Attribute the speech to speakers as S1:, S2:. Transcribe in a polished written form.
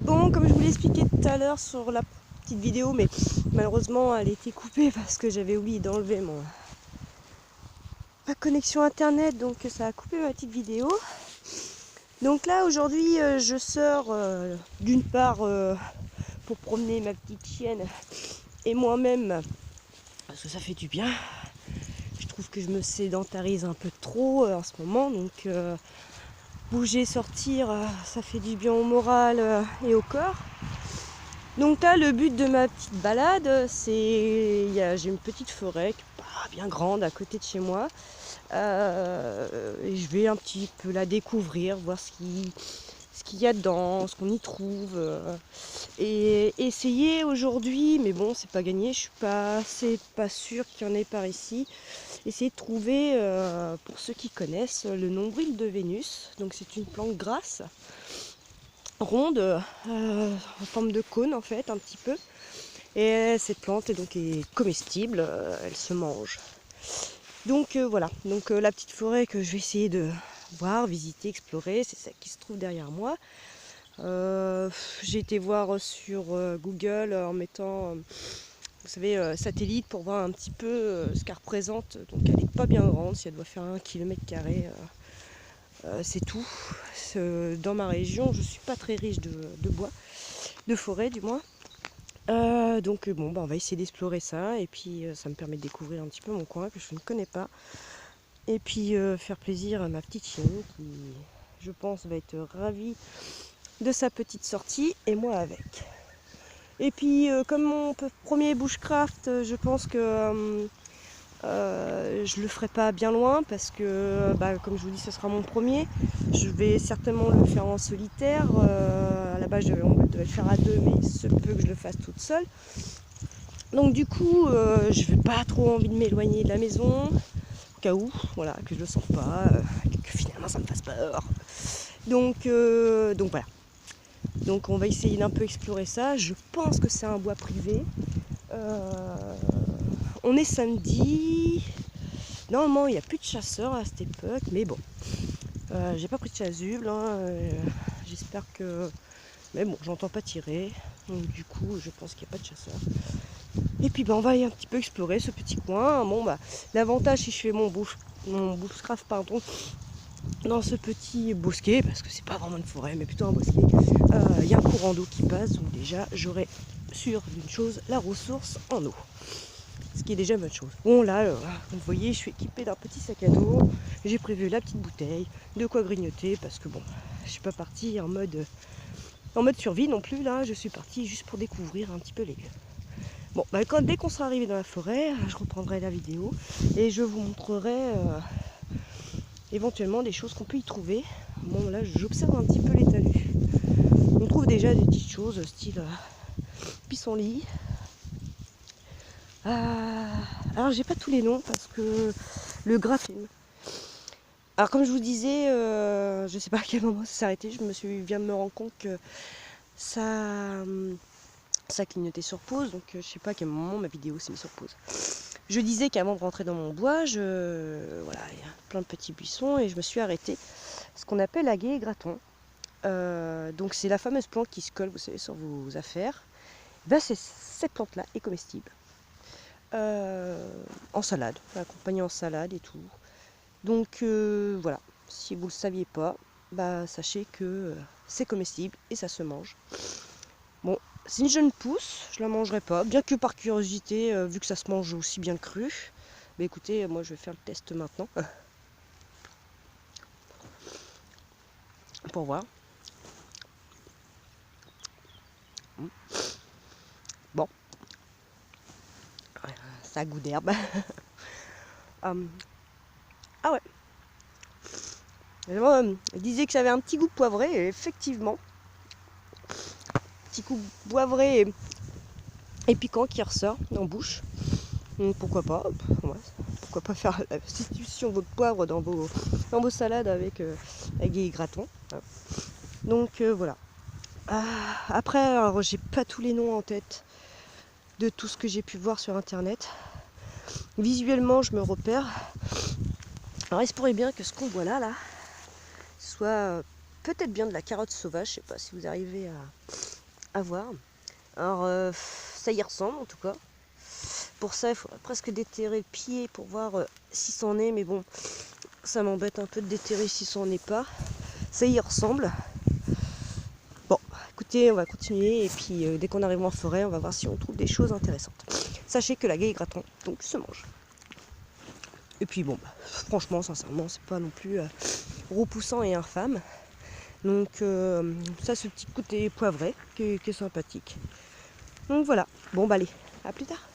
S1: Bon, comme je vous l'ai expliqué tout à l'heure sur la petite vidéo, mais malheureusement elle a été coupée parce que j'avais oublié d'enlever ma connexion internet, donc ça a coupé ma petite vidéo. Donc là aujourd'hui je sors d'une part pour promener ma petite chienne et moi-même parce que ça fait du bien. Je trouve que je me sédentarise un peu trop en ce moment, donc bouger, sortir, ça fait du bien au moral et au corps. Donc là, le but de ma petite balade, c'est j'ai une petite forêt qui n'est pas bien grande à côté de chez moi. Et je vais un petit peu la découvrir, voir ce qu'il y a dedans, ce qu'on y trouve. Et essayer aujourd'hui, mais bon, c'est pas gagné, c'est pas sûr qu'il y en ait par ici. Essayer de trouver, pour ceux qui connaissent, le nombril de Vénus. Donc c'est une plante grasse, ronde, en forme de cône en fait, un petit peu. Et cette plante est comestible, elle se mange. Donc voilà, donc la petite forêt que je vais essayer de voir, visiter, explorer, c'est celle qui se trouve derrière moi. J'ai été voir sur Google en mettant, vous savez, satellite pour voir un petit peu ce qu'elle représente. Donc elle n'est pas bien grande, si elle doit faire 1 km², c'est tout. Dans ma région, je ne suis pas très riche de bois, de forêt du moins. Donc bon, on va essayer d'explorer ça et puis ça me permet de découvrir un petit peu mon coin que je ne connais pas. Et puis faire plaisir à ma petite chienne qui, je pense, va être ravie de sa petite sortie et moi avec. Et puis comme mon premier bushcraft, je pense que je le ferai pas bien loin parce que comme je vous dis, ce sera mon premier. Je vais certainement le faire en solitaire. À la base on devait le faire à deux, mais il se peut que je le fasse toute seule. Donc du coup je n'ai pas trop envie de m'éloigner de la maison, au cas où, voilà, que je le sente pas, que finalement ça me fasse peur. Donc voilà. Donc on va essayer d'un peu explorer ça. Je pense que c'est un bois privé. On est samedi. Normalement il n'y a plus de chasseurs à cette époque, mais bon. J'ai pas pris de chasuble, hein, j'espère que... Mais bon, j'entends pas tirer, donc du coup je pense qu'il n'y a pas de chasseurs. Et puis on va aller un petit peu explorer ce petit coin. Bon l'avantage si je fais mon bushcraft dans ce petit bosquet, parce que c'est pas vraiment une forêt mais plutôt un bosquet, il y a un courant d'eau qui passe, donc déjà j'aurai sûr d'une chose, la ressource en eau, ce qui est déjà une bonne chose. Bon là, vous voyez, je suis équipée d'un petit sac à dos, j'ai prévu la petite bouteille, de quoi grignoter, parce que bon, je suis pas partie en mode survie non plus, là je suis partie juste pour découvrir un petit peu les lieux. Bon, dès qu'on sera arrivé dans la forêt, je reprendrai la vidéo et je vous montrerai éventuellement des choses qu'on peut y trouver. Bon là j'observe un petit peu les talus. On trouve déjà des petites choses style pissenlit. Alors j'ai pas tous les noms parce que le graphème. Alors comme je vous disais, je sais pas à quel moment ça s'est arrêté, viens de me rendre compte que ça clignotait sur pause, donc je sais pas à quel moment ma vidéo s'est mise sur pause. Je disais qu'avant de rentrer dans mon bois, voilà, il y a plein de petits buissons et je me suis arrêtée. Ce qu'on appelle la gué graton. Donc c'est la fameuse plante qui se colle, vous savez, sur vos affaires. Cette plante-là est comestible. En salade, accompagnée en salade et tout. Donc voilà, si vous ne le saviez pas, sachez que c'est comestible et ça se mange. Bon, c'est une jeune pousse, je la mangerai pas, bien que par curiosité, vu que ça se mange aussi bien cru. Mais écoutez, moi je vais faire le test maintenant. Pour voir. Bon, ça a goût d'herbe. Ah ouais. Il disait que j'avais un petit goût poivré, et effectivement, petit goût poivré et piquant qui ressort en bouche. Donc, pourquoi pas, ouais, pourquoi pas faire la substitution de votre poivre dans vos salades avec des gratons. Donc voilà. Après, alors, j'ai pas tous les noms en tête de tout ce que j'ai pu voir sur internet. Visuellement, je me repère. Alors, il se pourrait bien que ce qu'on voit là soit peut-être bien de la carotte sauvage. Je sais pas si vous arrivez à voir. Alors ça y ressemble en tout cas. Pour ça il faudrait presque déterrer le pied pour voir si c'en est, mais bon, ça m'embête un peu de déterrer si c'en est pas. Ça y ressemble. Bon, écoutez, on va continuer et puis dès qu'on arrive en forêt, on va voir si on trouve des choses intéressantes. Sachez que la gaille graton donc se mange. Et puis bon, bah, franchement, sincèrement, c'est pas non plus repoussant et infâme. Donc ça, ce petit côté poivré qui est sympathique. Donc voilà, bon bah allez, à plus tard.